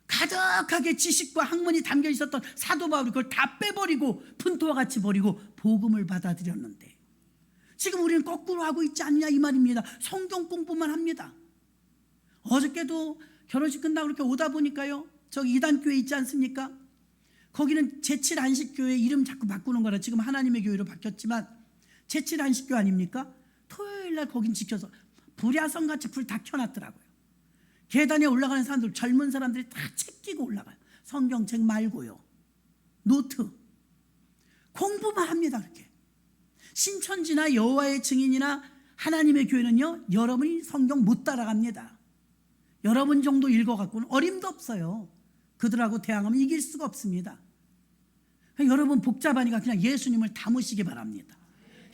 가득하게 지식과 학문이 담겨 있었던 사도 바울이 그걸 다 빼버리고 분토와 같이 버리고 복음을 받아들였는데, 지금 우리는 거꾸로 하고 있지 않냐 이 말입니다. 성경 공부만 합니다. 어저께도 결혼식 끝나고 그렇게 오다 보니까요, 저기 이단교회 있지 않습니까? 거기는 제7안식교회 이름 자꾸 바꾸는 거라 지금 하나님의 교회로 바뀌었지만 제7안식교 아닙니까? 토요일날 거긴 지켜서 불야성같이 불 다 켜놨더라고요. 계단에 올라가는 사람들, 젊은 사람들이 다 책 끼고 올라가요. 성경책 말고요, 노트. 공부만 합니다. 그렇게. 신천지나 여호와의 증인이나 하나님의 교회는요, 여러분이 성경 못 따라갑니다. 여러분 정도 읽어갖고는 어림도 없어요. 그들하고 대항하면 이길 수가 없습니다. 여러분 복잡하니까 그냥 예수님을 담으시기 바랍니다.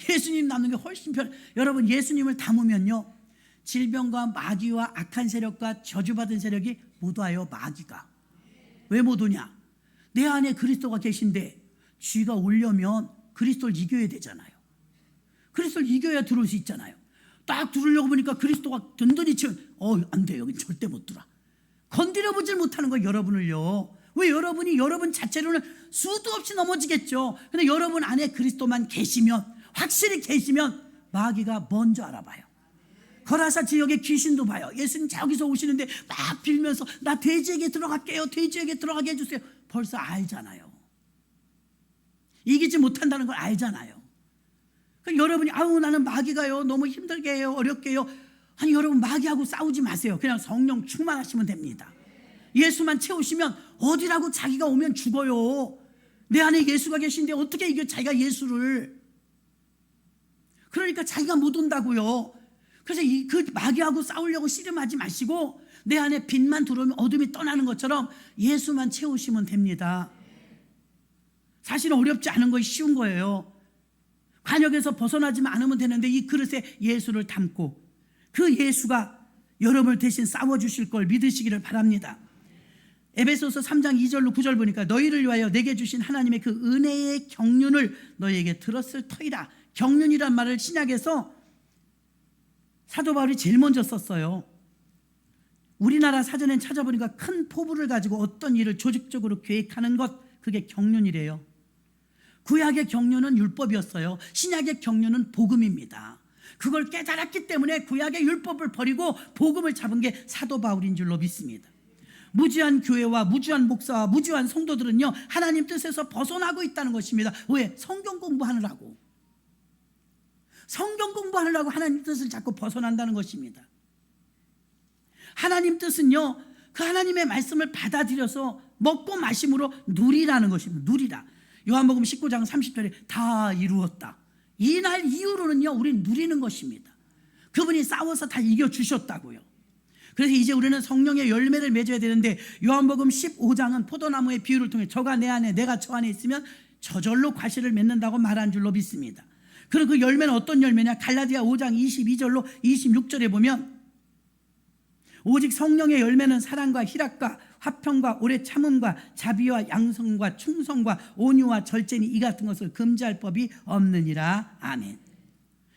예수님 담는 게 훨씬 여러분 예수님을 담으면요, 질병과 마귀와 악한 세력과 저주받은 세력이 못 와요. 마귀가 왜 못 오냐? 내 안에 그리스도가 계신데 쥐가 오려면 그리스도를 이겨야 되잖아요. 그리스도를 이겨야 들어올 수 있잖아요. 딱 들으려고 보니까 그리스도가 든든히 치면 안 돼, 여긴 절대 못 들어. 건드려보질 못하는 거예요, 여러분을요. 왜? 여러분이 여러분 자체로는 수도 없이 넘어지겠죠. 근데 여러분 안에 그리스도만 계시면, 확실히 계시면 마귀가 먼저 알아봐요. 거라사 지역의 귀신도 봐요. 예수님 저기서 오시는데 막 빌면서 나 돼지에게 들어갈게요, 돼지에게 들어가게 해주세요. 벌써 알잖아요. 이기지 못한다는 걸 알잖아요. 여러분이 나는 마귀가요 너무 힘들게 해요, 어렵게 해요. 아니 여러분, 마귀하고 싸우지 마세요. 그냥 성령 충만하시면 됩니다. 예수만 채우시면 어디라고 자기가 오면 죽어요. 내 안에 예수가 계신데 어떻게 이겨 자기가 예수를. 그러니까 자기가 못 온다고요. 그래서 그 마귀하고 싸우려고 씨름하지 마시고 내 안에 빛만 들어오면 어둠이 떠나는 것처럼 예수만 채우시면 됩니다. 사실은 어렵지 않은 것이 쉬운 거예요. 관역에서 벗어나지만 않으면 되는데 이 그릇에 예수를 담고 그 예수가 여러분을 대신 싸워주실 걸 믿으시기를 바랍니다. 에베소서 3장 2절로 9절 보니까 너희를 위하여 내게 주신 하나님의 그 은혜의 경륜을 너희에게 들었을 터이라. 경륜이란 말을 신약에서 사도 바울이 제일 먼저 썼어요. 우리나라 사전에 찾아보니까 큰 포부를 가지고 어떤 일을 조직적으로 계획하는 것, 그게 경륜이래요. 구약의 경륜은 율법이었어요. 신약의 경륜은 복음입니다. 그걸 깨달았기 때문에 구약의 율법을 버리고 복음을 잡은 게 사도 바울인 줄로 믿습니다. 무지한 교회와 무지한 목사와 무지한 성도들은요, 하나님 뜻에서 벗어나고 있다는 것입니다. 왜? 성경 공부하느라고. 성경 공부하느라고 하나님 뜻을 자꾸 벗어난다는 것입니다. 하나님 뜻은요, 그 하나님의 말씀을 받아들여서 먹고 마심으로 누리라는 것입니다. 누리라. 요한복음 19장 30절에 다 이루었다. 이날 이후로는요, 우리는 누리는 것입니다. 그분이 싸워서 다 이겨주셨다고요. 그래서 이제 우리는 성령의 열매를 맺어야 되는데, 요한복음 15장은 포도나무의 비유를 통해 저가 내 안에 내가 저 안에 있으면 저절로 과실을 맺는다고 말한 줄로 믿습니다. 그리고 그 열매는 어떤 열매냐? 갈라디아 5장 22절로 26절에 보면 오직 성령의 열매는 사랑과 희락과 화평과 오래 참음과 자비와 양성과 충성과 온유와 절제니 이 같은 것을 금지할 법이 없느니라. 아멘.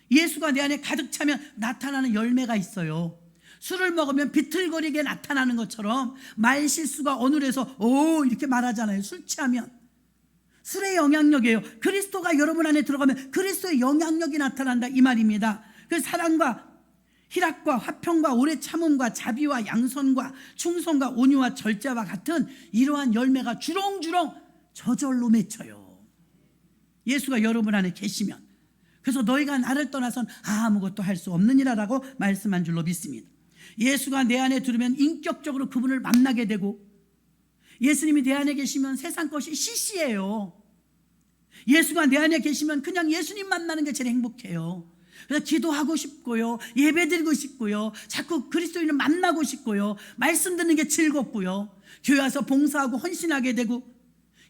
예수가 내 안에 가득 차면 나타나는 열매가 있어요. 술을 먹으면 비틀거리게 나타나는 것처럼 말 실수가 어눌해서 오 이렇게 말하잖아요. 술 취하면. 술의 영향력이에요. 그리스도가 여러분 안에 들어가면 그리스도의 영향력이 나타난다 이 말입니다. 그 사랑과 희락과 화평과 오래 참음과 자비와 양선과 충성과 온유와 절제와 같은 이러한 열매가 주렁주렁 저절로 맺혀요. 예수가 여러분 안에 계시면. 그래서 너희가 나를 떠나선 아무것도 할 수 없느니라라고 말씀한 줄로 믿습니다. 예수가 내 안에 들으면 인격적으로 그분을 만나게 되고, 예수님이 내 안에 계시면 세상 것이 시시해요. 예수가 내 안에 계시면 그냥 예수님 만나는 게 제일 행복해요. 그래서 기도하고 싶고요, 예배드리고 싶고요, 자꾸 그리스도인을 만나고 싶고요, 말씀 듣는 게 즐겁고요, 교회 와서 봉사하고 헌신하게 되고,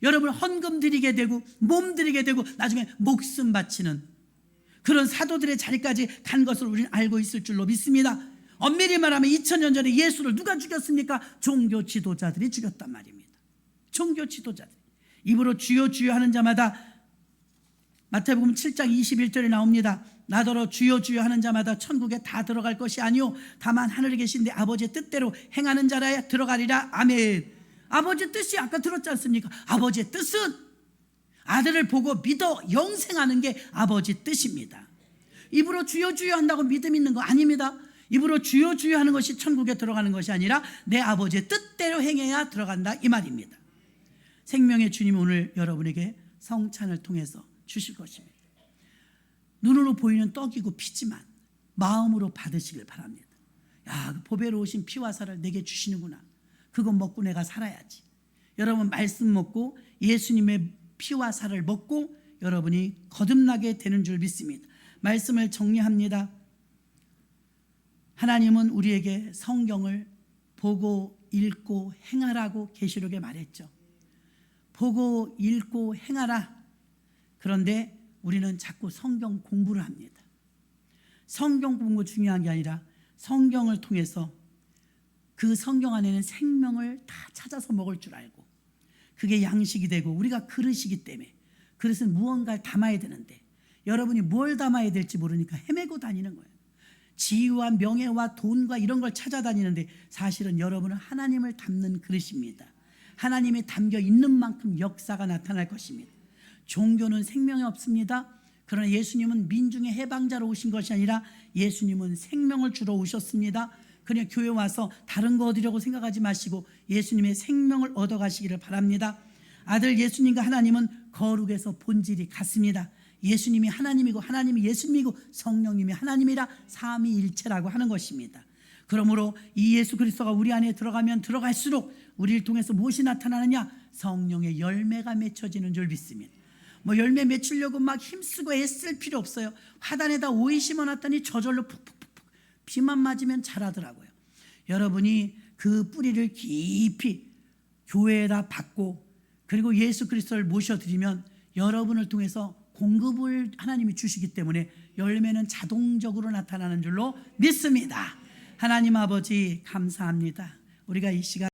여러분 헌금 드리게 되고 몸 드리게 되고 나중에 목숨 바치는 그런 사도들의 자리까지 간 것을 우리는 알고 있을 줄로 믿습니다. 엄밀히 말하면 2000년 전에 예수를 누가 죽였습니까? 종교 지도자들이 죽였단 말입니다. 종교 지도자들. 입으로 주여 주여 하는 자마다, 마태복음 7장 21절에 나옵니다. 나더러 주여 주여 하는 자마다 천국에 다 들어갈 것이 아니요 다만 하늘에 계신 내 아버지의 뜻대로 행하는 자라야 들어가리라. 아멘. 아버지의 뜻이 아까 들었지 않습니까? 아버지의 뜻은 아들을 보고 믿어 영생하는 게 아버지 뜻입니다. 입으로 주여 주여 한다고 믿음 있는 거 아닙니다. 입으로 주여 주여 하는 것이 천국에 들어가는 것이 아니라 내 아버지의 뜻대로 행해야 들어간다 이 말입니다. 생명의 주님이 오늘 여러분에게 성찬을 통해서 주실 것입니다. 눈으로 보이는 떡이고 피지만 마음으로 받으시길 바랍니다. 야, 그 보배로우신 피와 살을 내게 주시는구나. 그거 먹고 내가 살아야지. 여러분 말씀 먹고 예수님의 피와 살을 먹고 여러분이 거듭나게 되는 줄 믿습니다. 말씀을 정리합니다. 하나님은 우리에게 성경을 보고 읽고 행하라고 계시록에 말했죠. 보고 읽고 행하라. 그런데 우리는 자꾸 성경 공부를 합니다. 성경 공부 중요한 게 아니라 성경을 통해서 그 성경 안에는 생명을 다 찾아서 먹을 줄 알고, 그게 양식이 되고 우리가 그릇이기 때문에 그릇은 무언가를 담아야 되는데 여러분이 뭘 담아야 될지 모르니까 헤매고 다니는 거예요. 지위와 명예와 돈과 이런 걸 찾아다니는데 사실은 여러분은 하나님을 담는 그릇입니다. 하나님이 담겨 있는 만큼 역사가 나타날 것입니다. 종교는 생명이 없습니다. 그러나 예수님은 민중의 해방자로 오신 것이 아니라 예수님은 생명을 주러 오셨습니다. 그냥 교회 와서 다른 거 얻으려고 생각하지 마시고 예수님의 생명을 얻어가시기를 바랍니다. 아들 예수님과 하나님은 거룩에서 본질이 같습니다. 예수님이 하나님이고 하나님이 예수님이고 성령님이 하나님이라 삼위일체라고 하는 것입니다. 그러므로 이 예수 그리스도가 우리 안에 들어가면 들어갈수록 우리를 통해서 무엇이 나타나느냐? 성령의 열매가 맺혀지는 줄 믿습니다. 뭐 열매 맺히려고 막 힘쓰고 애쓸 필요 없어요. 화단에다 오이 심어놨더니 저절로 푹푹푹 비만 맞으면 자라더라고요. 여러분이 그 뿌리를 깊이 교회에다 받고 그리고 예수 그리스도를 모셔드리면 여러분을 통해서 공급을 하나님이 주시기 때문에 열매는 자동적으로 나타나는 줄로 믿습니다. 하나님 아버지 감사합니다. 우리가 이 시간